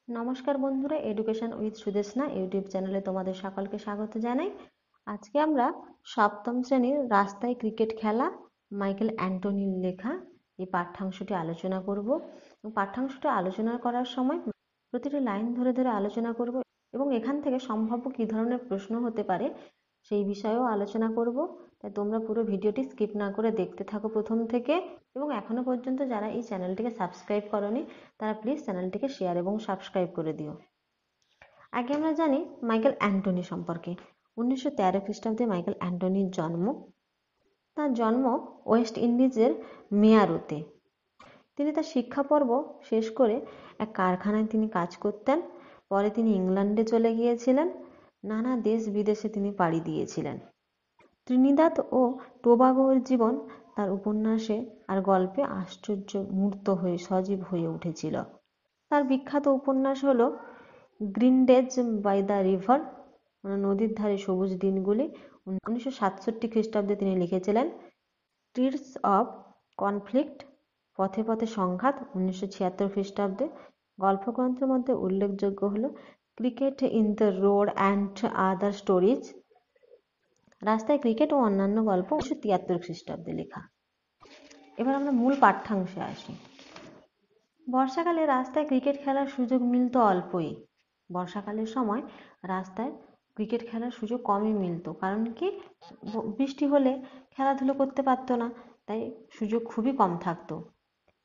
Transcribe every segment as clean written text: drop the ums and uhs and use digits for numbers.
নমস্কার বন্ধুরা, education with Sudeshna YouTube চ্যানেলে তোমাদের সকলকে স্বাগত জানাই। আজকে আমরা সপ্তম শ্রেণীর রাস্তায় ক্রিকেট খেলা মাইকেল অ্যান্টনির লেখা এই পাঠ্যাংশটি আলোচনা করব। পাঠ্যাংশটি আলোচনা করার সময় প্রতিটি লাইন ধরে ধরে আলোচনা করব এবং এখান থেকে সম্ভাব্য কী ধরনের প্রশ্ন হতে পারে সেই বিষয়েও আলোচনা করব। তাই তোমরা পুরো ভিডিওটি স্কিপ না করে দেখতে থাকো প্রথম থেকে, এবং এখনো পর্যন্ত যারা এই চ্যানেলটিকে সাবস্ক্রাইব করনি তারা প্লিজ চ্যানেলটিকে শেয়ার এবং সাবস্ক্রাইব করে দিও। আগে আমরা জানি মাইকেল অ্যান্টনি সম্পর্কে। 1913 খ্রিস্টাব্দে মাইকেল অ্যান্টনির জন্ম। তার জন্ম ওয়েস্ট ইন্ডিজের মেয়ারোতে। তিনি তার শিক্ষা পর্ব শেষ করে এক কারখানায় তিনি কাজ করতেন। পরে তিনি ইংল্যান্ডে চলে গিয়েছিলেন। নানা দেশ বিদেশে তিনি পাড়ি দিয়েছিলেন। ত্রিনিদাদ ও টোবাগোর জীবন তার উপন্যাসে আর গল্পে আশ্চর্য মূর্ত হয়ে সজীব হয়ে উঠেছিল। তার বিখ্যাত উপন্যাস হল green days by the river, মানে নদীর ধারে সবুজ দিনগুলি। 1967 খ্রিস্টাব্দে তিনি লিখেছিলেন। স্ট্রিটস অফ কনফ্লিক্ট, পথে পথে সংঘাত, 1976 খ্রিস্টাব্দে। গল্পগ্রন্থের মধ্যে উল্লেখযোগ্য হল cricket in the road and other stories, রাস্তায় ক্রিকেট ও অন্যান্য গল্প, 1973 খ্রিস্টাব্দে লেখা। এবার আমরা মূল পাঠ্যাংশে আসি। বর্ষাকালে রাস্তায় ক্রিকেট খেলার সুযোগ মিলত অল্পই। বর্ষাকালের সময় রাস্তায় ক্রিকেট খেলার সুযোগ কমই মিলত, কারণ কি, বৃষ্টি হলে খেলাধুলো করতে পারতো না, তাই সুযোগ খুবই কম থাকতো।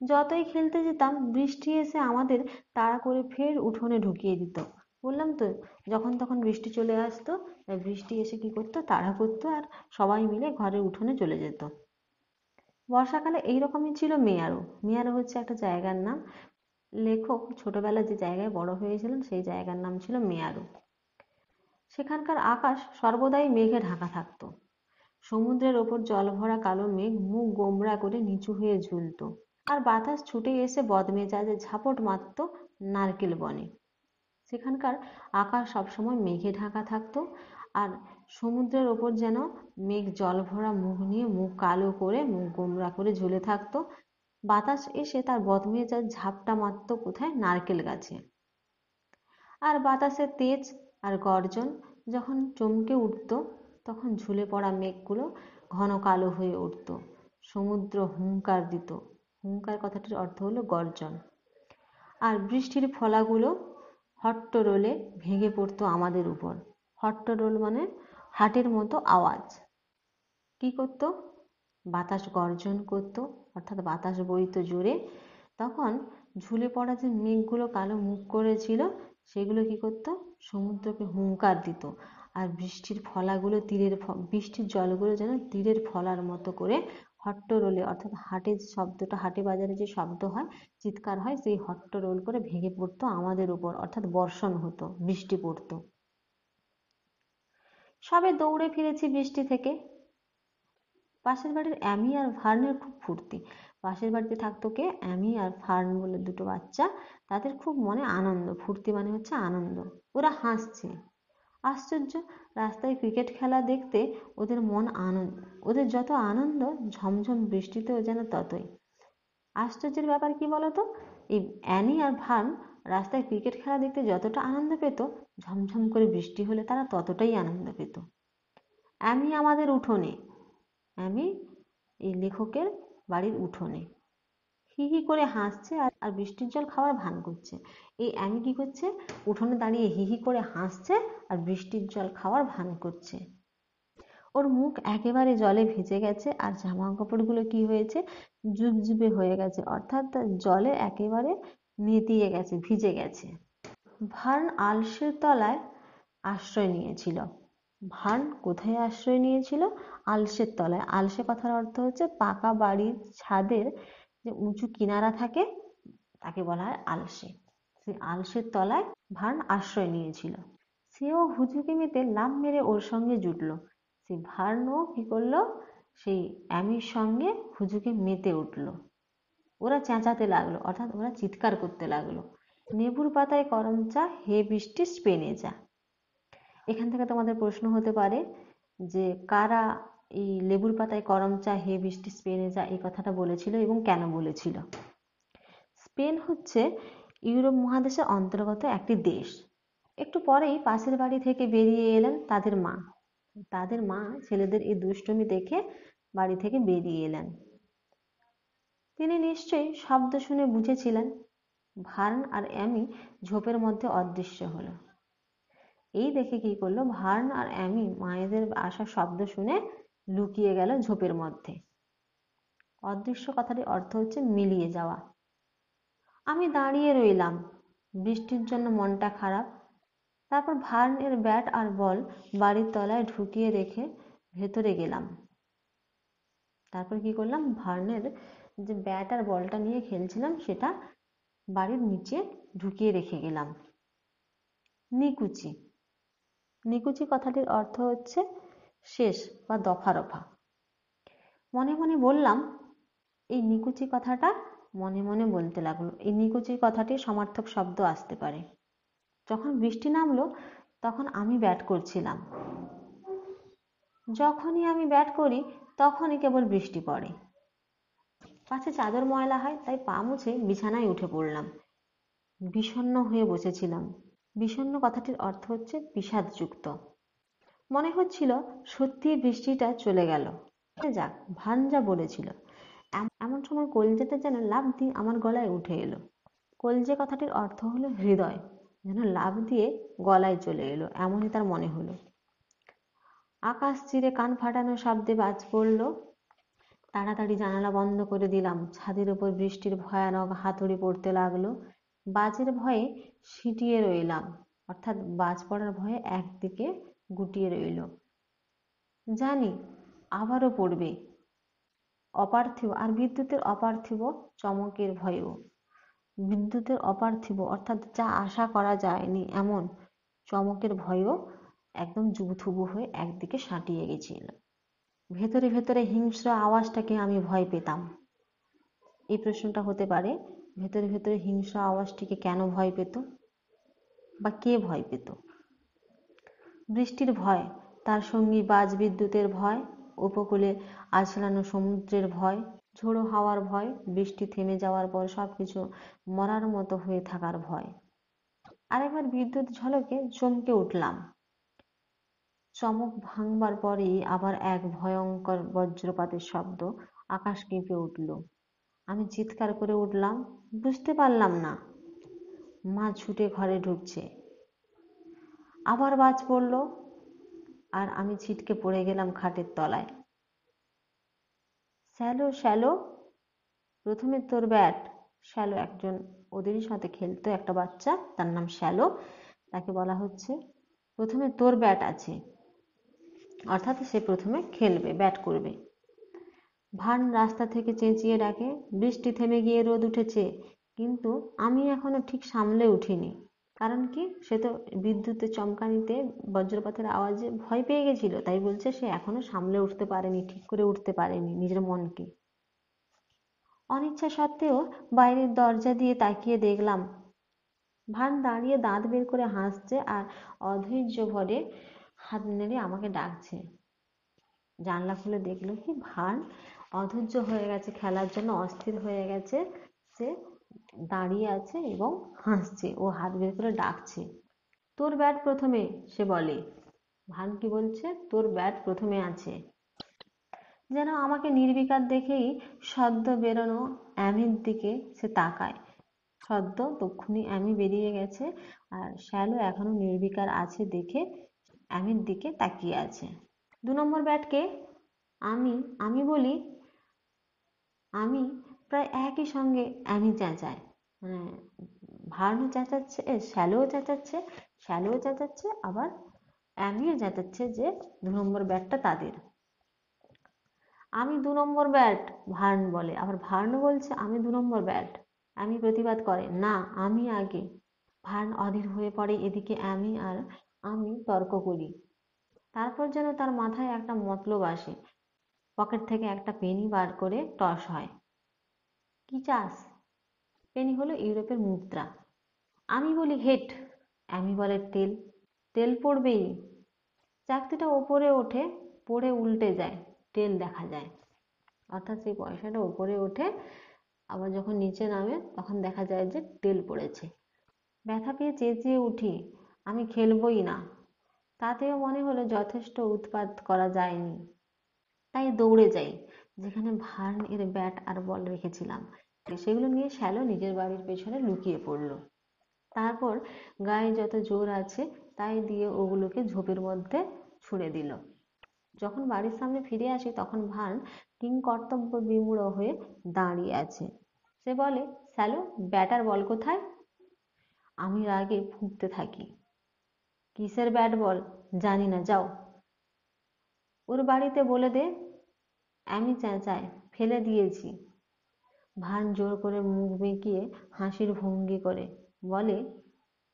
যতই খেলতে যেতাম বৃষ্টি এসে আমাদের তাড়া করে ফের উঠোনে ঢুকিয়ে দিত। বললাম তো, যখন তখন বৃষ্টি চলে আসতো, তাই বৃষ্টি এসে কি করতো, তাড়া করতো আর সবাই মিলে ঘরের উঠোনে চলে যেত। বর্ষাকালে এইরকমই ছিল মেয়ারো। মেয়ারো হচ্ছে একটা জায়গার নাম। লেখক ছোটবেলায় যে জায়গায় বড় হয়েছিলেন সেই জায়গার নাম ছিল মেয়ারো। সেখানকার আকাশ সর্বদাই মেঘে ঢাকা থাকতো। সমুদ্রের ওপর জলভরা কালো মেঘ মুখ গোমড়া করে নিচু হয়ে ঝুলত, আর বাতাস ছুটে এসে বদমেজাজে ঝাপট মারত নারকেল বনে। সেখানকার আকাশ সবসময় মেঘে ঢাকা থাকতো, আর সমুদ্রের ওপর যেন মেঘ জলভরা মুখ নিয়ে মুখ কালো করে মুখ গোমড়া করে ঝুলে থাকতো। বাতাস এসে তার বদমেজাজ ঝাপটা মারত কোথায়, নারকেল গাছে। আর বাতাসের তেজ আর গর্জন যখন চমকে উঠত, তখন ঝুলে পড়া মেঘগুলো ঘন কালো হয়ে উঠত। সমুদ্র হুংকার দিত। হুংকার কথাটির অর্থ হলো গর্জন। আর বৃষ্টির ফলাগুলো হট্টরোলে ভেঙে পড়তো আমাদের উপর। হট্টরোল মানে হাটের মতো আওয়াজ। কি করত, বাতাস গর্জন করত, অর্থাৎ বাতাস বইতো জোরে। তখন ঝুলে পড়া যে মেঘগুলো কালো মুখ করেছিল সেগুলো কি করত, সমুদ্রকে হুংকার দিত। আর বৃষ্টির ফলাগুলো বৃষ্টির জলগুলো যেন তীরের ফলার মতো করে হট্টরোলে, অর্থাৎ হাটে যে শব্দটা, হাটে বাজারে যে শব্দ হয়, চিৎকার হয়, সেই হট্টরোল করে ভেঙে পড়তো আমাদের উপর, অর্থাৎ বর্ষণ হতো, বৃষ্টি পড়তো। সবে দৌড়ে ফিরেছি বৃষ্টি থেকে। পাশের বাড়ির অ্যামি আর ভার্নের খুব ফুর্তি। পাশের বাড়িতে থাকতো কে, অ্যামি আর ভার্ন বলে দুটো বাচ্চা। তাদের খুব মনে আনন্দ। ফুর্তি মানে হচ্ছে আনন্দ। ওরা হাসছে। আশ্চর্য, রাস্তায় ক্রিকেট খেলা দেখতে ওদের মন আনন্দ, ওদের যত আনন্দ ঝমঝম বৃষ্টিতেও যেন ততই। আশ্চর্যের ব্যাপার কি বলতো, এই অ্যানি আর ভার্ন রাস্তায় ক্রিকেট খেলা দেখতে যতটা আনন্দ পেত, ঝমঝম করে বৃষ্টি হলে তারা ততটাই আনন্দ পেত। অ্যামি আমাদের উঠোনে, অ্যামি এই লেখকের বাড়ির উঠোনে হি হি করে হাসছে আর বৃষ্টির জল খাওয়ার ভান করছে। এই অ্যামি কি করছে, উঠোনে দাঁড়িয়ে হি হি করে হাসছে আর বৃষ্টির জল খাওয়ার ভান করছে। ওর মুখ একেবারে জলে ভিজে গেছে, আর জামা কাপড়গুলো কি হয়েছে, জুবজুবে হয়ে গেছে, অর্থাৎ জলে একেবারে নেতিয়ে গেছে, ভিজে গেছে। ভার্ন আলসের তলায় আশ্রয় নিয়েছিল। ভার্ন কোথায় আশ্রয় নিয়েছিল, আলসের তলায়। আলসে কথার অর্থ হচ্ছে পাকা বাড়ির ছাদের যে উঁচু কিনারা থাকে তাকে বলা হয় আলসে। সেই আলসের তলায় ভার্ন আশ্রয় নিয়েছিল। সেও হুজুগেমিতে লাফ মেরে ওর সঙ্গে জুটলো। সেই ভার্নও কি করলো, সেই অ্যামির সঙ্গে হুজুগে মেতে উঠলো। ওরা চেঁচাতে লাগলো, অর্থাৎ ওরা চিৎকার করতে লাগলো। নেবুর পাতায় করম চা, হে বৃষ্টি স্পেনে যা। এখান থেকে তোমাদের প্রশ্ন হতে পারে যে কারা এই লেবুর পাতায় করম চা, হে বৃষ্টি স্পেনে যা এই কথাটা বলেছিল এবং কেন বলেছিল। স্পেন হচ্ছে ইউরোপ মহাদেশের অন্তর্গত একটি দেশ। একটু পরেই পাশের বাড়ি থেকে বেরিয়ে এলেন তাদের মা ছেলেদের এই দুষ্টুমি দেখে বাড়ি থেকে বেরিয়ে এলেন। তিনি নিশ্চয়ই শব্দ শুনে বুঝেছিলেন ভার্ন আর অ্যামি ঝোপের মধ্যে অদৃশ্য হলো। এই দেখে কি করলো, ভার্ন আর অ্যামি মায়েদের আসার শব্দ শুনে লুকিয়ে গেল ঝোপের মধ্যে। অদৃশ্য কথাটির অর্থ হচ্ছে মিলিয়ে যাওয়া। আমি দাঁড়িয়ে রইলাম, বৃষ্টির জন্য মনটা খারাপ। তারপর ভার্ন এর ব্যাট আর বল বাড়ির তলায় ঢুকিয়ে রেখে ভেতরে গেলাম। তারপর কি করলাম, ভার্নের যে ব্যাট আর বলটা নিয়ে খেলছিলাম সেটা বাড়ির নিচে ঢুকিয়ে রেখে গেলাম। নিকুচি। নিকুচি কথাটির অর্থ হচ্ছে শেষ বা দফা রফা। মনে মনে বললাম, এই নিকুচি কথাটা মনে মনে বলতে লাগলো। এই নিকুচি কথাটির সমার্থক শব্দ আসতে পারে। যখন বৃষ্টি নামলো তখন আমি ব্যাট করছিলাম। যখনই আমি ব্যাট করি তখনই কেবল বৃষ্টি পড়ে। পাছে চাদর ময়লা হয়, তাই পা মুছে বিছানায় উঠে পড়লাম। বিষণ্ণ হয়ে বসেছিলাম। বিষণ্ণ কথাটির অর্থ হচ্ছে বিষাদযুক্ত। মনে হচ্ছিল সত্যি বৃষ্টিটা চলে গেল। যাক, ভান যা বলেছিল। এমন সময় কলজেটা যেন লাফ দিয়ে আমার গলায় উঠে এলো। কলজে কথাটির অর্থ হলো হৃদয়, যেন লাফ দিয়ে গলায় চলে এলো, এমনই তার মনে হলো। আকাশ চিরে কান ফাটানো শব্দে বাজ পড়ল। তাড়াতাড়ি জানালা বন্ধ করে দিলাম। ছাদের উপর বৃষ্টির ভয়ানক হাতুড়ি পড়তে লাগলো। বাজের ভয়ে সিটিয়ে রইলাম, অর্থাৎ বাজ পড়ার ভয়ে একদিকে গুটিয়ে রইল। জানি আবারও পড়বে। অপার্থিব আর বিদ্যুতের অপার্থিব চমকের ভয়েও। বিদ্যুতের অপার্থিব অর্থাৎ যা আশা করা যায়নি এমন চমকের ভয়েও একদম জুবুথুবু হয়ে একদিকে সাঁটিয়ে গেছিল। ভেতরে ভেতরে হিংস্র আওয়াজটাকে আমি ভয় পেতাম। এই প্রশ্নটা হতে পারে, ভেতরে ভেতরে হিংস্র আওয়াজটিকে কেন ভয় পেত বা কে ভয় পেত? বৃষ্টির ভয়, তার সঙ্গী বাজ বিদ্যুতের ভয়, উপকূলে আছড়ানো সমুদ্রের ভয়, ঝোড়ো হাওয়ার ভয়, বৃষ্টি থেমে যাওয়ার পর সবকিছু মরার মতো হয়ে থাকার ভয়। আরেকবার বিদ্যুৎ ঝলকে চমকে উঠলাম। চমক ভাঙবার পরেই আবার এক ভয়ঙ্কর বজ্রপাতের শব্দ, আকাশ কেঁপে উঠল। আমি চিৎকার করে উঠলাম, বুঝতে পারলাম না। মা ছুটে ঘরে ঢুকছে। আবার বাজ পড়ল আর আমি ছিটকে পড়ে গেলাম খাটের তলায়। শ্যালো শ্যালো, প্রথমে তোর ব্যাট। শ্যালো একজন ওদেরই সাথে খেলতো একটা বাচ্চা, তার নাম শ্যালো। তাকে বলা হচ্ছে প্রথমে তোর ব্যাট আছে, অর্থাৎ সে প্রথমে খেলবে, ব্যাট করবে। ভার্ন রাস্তা থেকে চেঁচিয়ে ডাকে, বৃষ্টি থেমে গিয়ে রোদ উঠেছে। কিন্তু আমি এখনো ঠিক সামলে উঠিনি। কারণ কি, সে তো বিদ্যুতের চমকানিতে বজ্রপাতের আওয়াজে ভয় পেয়ে গেছিল, তাই বলছে সে এখনো সামলে উঠতে পারেনি, ঠিক করে উঠতে পারেনি নিজের মনকে। অনিচ্ছা সত্ত্বেও বাইরের দরজা দিয়ে তাকিয়ে দেখলাম ভার্ন দাঁড়িয়ে দাঁত বের করে হাসছে আর অধৈর্য ভরে হাত নেড়ে আমাকে ডাকছে। জানলা খুলে দেখলো কি, ভার্ন অধৈর্য হয়ে গেছে, খেলার জন্য অস্থির হয়ে গেছে। সে দাঁড়িয়ে আছে এবং হাসছে, ও হাত বের করে ডাকছে, তোর ব্যাট প্রথমে। সে বলে, ভার্ন কি বলছে, তোর ব্যাট প্রথমে আছে। যেন আমাকে নির্বিকার দেখেই সদ্য বেরোনো অ্যামির দিকে সে তাকায়। সদ্য তক্ষুনি অ্যামি বেরিয়ে গেছে আর শ্যালো এখনো নির্বিকার আছে দেখে অ্যামির দিকে তাকিয়ে আছে। 2 নম্বর ব্যাটকে? আমি বলি। আমি প্রায় একই সঙ্গে অ্যামি চেঁচায়, মানে ভার্নও চেঁচাচ্ছে, শ্যালোও চেঁচাচ্ছে, শ্যালোও চেঁচাচ্ছে, আবার অ্যামিও চেঁচাচ্ছে যে 2 নম্বর ব্যাটটা তাদের। আমি 2 নম্বর ব্যাট, ভার্ন বলে। আবার ভার্নও বলছে আমি 2 নম্বর ব্যাট। অ্যামি প্রতিবাদ করে, না আমি আগে। ভার্ন অধীর হয়ে পড়ে। এদিকে অ্যামি আর আমি তর্ক করি। তারপর যেন তার মাথায় একটা মতলব আসে। পকেট থেকে একটা পেনি বার করে টস হয়। কি চাস? পেনি হলো ইউরোপের মুদ্রা। আমি বলি হেড, অ্যামি বলে টেল। টেল পড়বেই। চাকতিটা ওপরে ওঠে, পড়ে উল্টে যায়, টেল দেখা যায়। অর্থাৎ সেই পয়সাটা ওপরে ওঠে, আবার যখন নিচে নামে তখন দেখা যায় যে টেল পড়েছে। ব্যথা পেয়ে চেঁচিয়ে উঠি, আমি খেলবই না। তাতেও মনে হলো যথেষ্ট উৎপাত করা যায়নি, তাই দৌড়ে যাই যেখানে ভার্ন এর ব্যাট আর বল রেখেছিলাম। সেগুলো নিয়ে শ্যালো নিজের বাড়ির পেছনে লুকিয়ে পড়লো। তারপর গায়ে যত জোর আছে তাই দিয়ে ওগুলোকে ঝোপের মধ্যে ছুঁড়ে দিল। যখন বাড়ির সামনে ফিরে আসি তখন ভার্ন কিংকর্তব্য বিমূঢ় হয়ে দাঁড়িয়ে আছে। সে বলে, শ্যালো, ব্যাট আর বল কোথায়? আমি রাগে ফুঁকতে থাকি, কিসের ব্যাট বল? জানি না, যাও ওর বাড়িতে বলে দে। আমি চেঁচায়, ফেলে দিয়েছি। ভার্ন জোর করে মুখ বেঁকিয়ে হাসির ভঙ্গি করে বলে,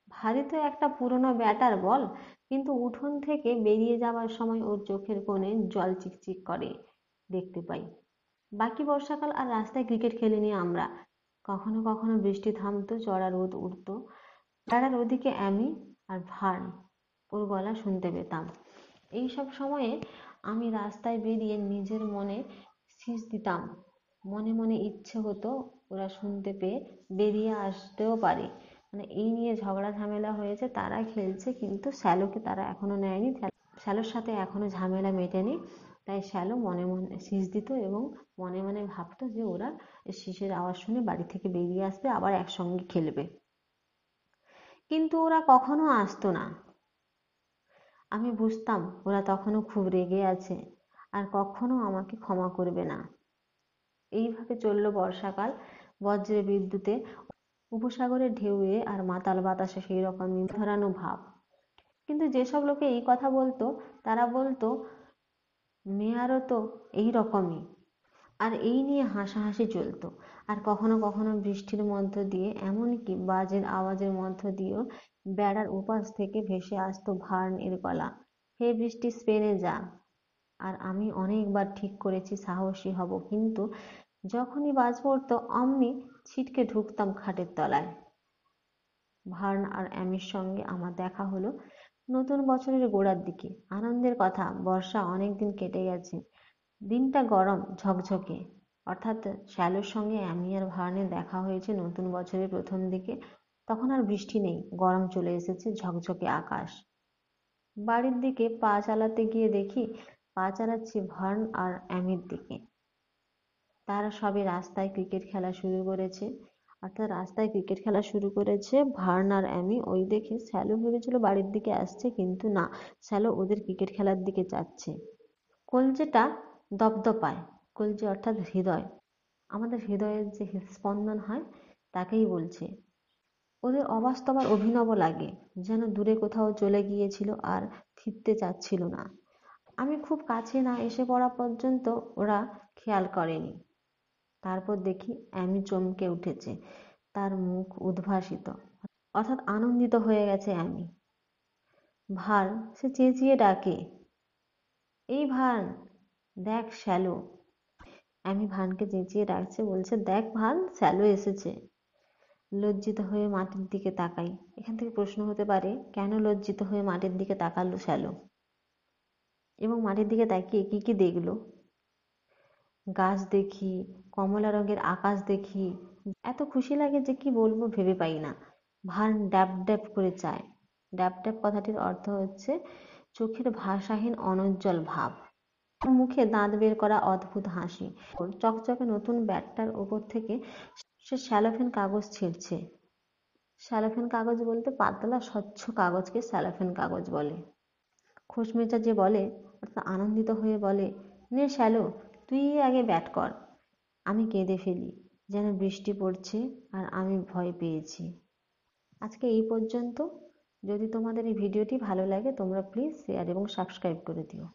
ভারী তো একটা পুরনো ব্যাট আর বল, কিন্তু উঠোন থেকে বেরিয়ে যাওয়ার সময় ওর চোখের কোণে জল চিকচিক করে দেখতে পাই। বাকি বর্ষাকাল আর রাস্তায় ক্রিকেট খেলিনি আমরা। কখনো কখনো বৃষ্টি থামতো, চড়া রোদ উঠতো, বেড়ার ওদিকে অ্যামি আর ভার্ন ওর গলা শুনতে পেতাম। এইসব সময়ে আমি রাস্তায় বেরিয়ে নিজের মনে শীষ দিতাম। মনে মনে ইচ্ছে হতো ওরা শুনতে পেয়ে বেরিয়ে আসতেও পারে, মানে এই নিয়ে ঝগড়া ঝামেলা হয়েছে, তারা খেলছে কিন্তু শ্যালোকে তারা এখনো নেয়নি, শ্যালোর সাথে এখনো ঝামেলা মেটেনি। তাই শ্যালো মনে মনে শীষ দিত এবং মনে মনে ভাবতো যে ওরা শীষের আওয়াজ শুনে বাড়ি থেকে বেরিয়ে আসবে, আবার একসঙ্গে খেলবে। কিন্তু ওরা কখনো আসতো না। আমি বুঝতাম ওরা তখনও খুব রেগে আছে আর কখনো আমাকে ক্ষমা করবে না। এইভাবে চলল বর্ষাকাল। বজ্রে বিদ্যুতে, উপসাগরের ঢেউয়ে আর মাতাল বাতাসে সেই রকমই ধরানো ভাব। কিন্তু যেসব লোকে এই কথা বলতো তারা বলতো মেয়ারও তো এই রকমই, আর এই নিয়ে হাসাহাসি চলতো। আর কখনো কখনো বৃষ্টির মধ্য দিয়ে, এমনকি বাজের আওয়াজের মধ্য দিয়েও বেড়ার উপাস থেকে ভেসে আসতো ভার্ন এর গলা, হে বৃষ্টি স্পেনে যা। আর আমি অনেকবার ঠিক করেছি সাহসী হব, কিন্তু যখনই বাজ পড়তো অমনি ছিটকে ঢুকতাম খাটের তলায়। ভার্ন আর অ্যামির সঙ্গে আমার দেখা হলো নতুন বছরের গোড়ার দিকে। আনন্দের কথা, বর্ষা অনেকদিন কেটে গেছে, দিনটা গরম ঝকঝকে। অর্থাৎ শ্যালোর সঙ্গে অ্যামি আর ভার্নের দেখা হয়েছে নতুন বছরের প্রথম দিকে। তখন আর বৃষ্টি নেই, গরম চলে এসেছে, ঝকঝকে আকাশ। বাড়ির দিকে পা চালাতে গিয়ে দেখি পা চালাচ্ছি ভার্ন আর অ্যামির দিকে। তারা সবে রাস্তায় ক্রিকেট খেলা শুরু করেছে। অর্থাৎ রাস্তায় ক্রিকেট খেলা শুরু করেছে ভার্ন আর অ্যামি। ওই দেখে শ্যালো ভেবেছিল বাড়ির দিকে আসছে, কিন্তু না, শ্যালো ওদের ক্রিকেট খেলার দিকে যাচ্ছে। কলজেটা দপদপায়, কলজে অর্থাৎ হৃদয়, আমাদের হৃদয়ের যে হৃদস্পন্দন হয় তাকেই বলছে। ওদের অবাস্তব আর অভিনব লাগে, যেন দূরে কোথাও চলে গিয়েছিল আর ফিরতে চাচ্ছিল না। আমি খুব কাছে না এসে পড়া পর্যন্ত ওরা খেয়াল করেনি। তারপর দেখি অ্যামি চমকে উঠেছে, তার মুখ উদ্ভাসিত, অর্থাৎ আনন্দিত হয়ে গেছে অ্যামি। ভার্ন, সে চেঁচিয়ে ডাকে, এই ভার্ন, দেখ শ্যালো। অ্যামি ভার্নকে চেঁচিয়ে ডাকছে, বলছে, দেখ ভার্ন, শ্যালো এসেছে। লজ্জিত হয়ে মাটির দিকে তাকাই। এখান থেকে প্রশ্ন হতে পারে, কেন লজ্জিত হয়ে মাটির দিকে তাকালো শ্যালো এবং মাটির দিকে তাকিয়ে কি কি দেখলো? গাছ দেখি, কমলা রঙের আকাশ দেখি, এত খুশি লাগে যে কি বলবো ভেবে পাই না। ভার্ন ড্যাব ড্যাব করে চায়। ড্যাব ড্যাব কথাটির অর্থ হচ্ছে চোখের ভাষাহীন অনুজ্জ্বল ভাব, মুখে দাঁত বের করা অদ্ভুত হাসি। চকচকে নতুন ব্যাটটার ওপর থেকে সে স্যালোফেন কাগজ ছিঁড়ছে। স্যালোফেন কাগজ বলতে পাতলা স্বচ্ছ কাগজকে স্যালোফেন কাগজ বলে। খোশমেজাজে বলে, অর্থাৎ আনন্দিত হয়ে বলে, নে শ্যালো, তুই আগে ব্যাট কর। আমি কেঁদে ফেলি, যেন বৃষ্টি পড়ছে আর আমি ভয় পেয়েছি। আজকে এই পর্যন্ত। যদি তোমাদের এই ভিডিওটি ভালো লাগে তোমরা প্লিজ শেয়ার এবং সাবস্ক্রাইব করে দিও।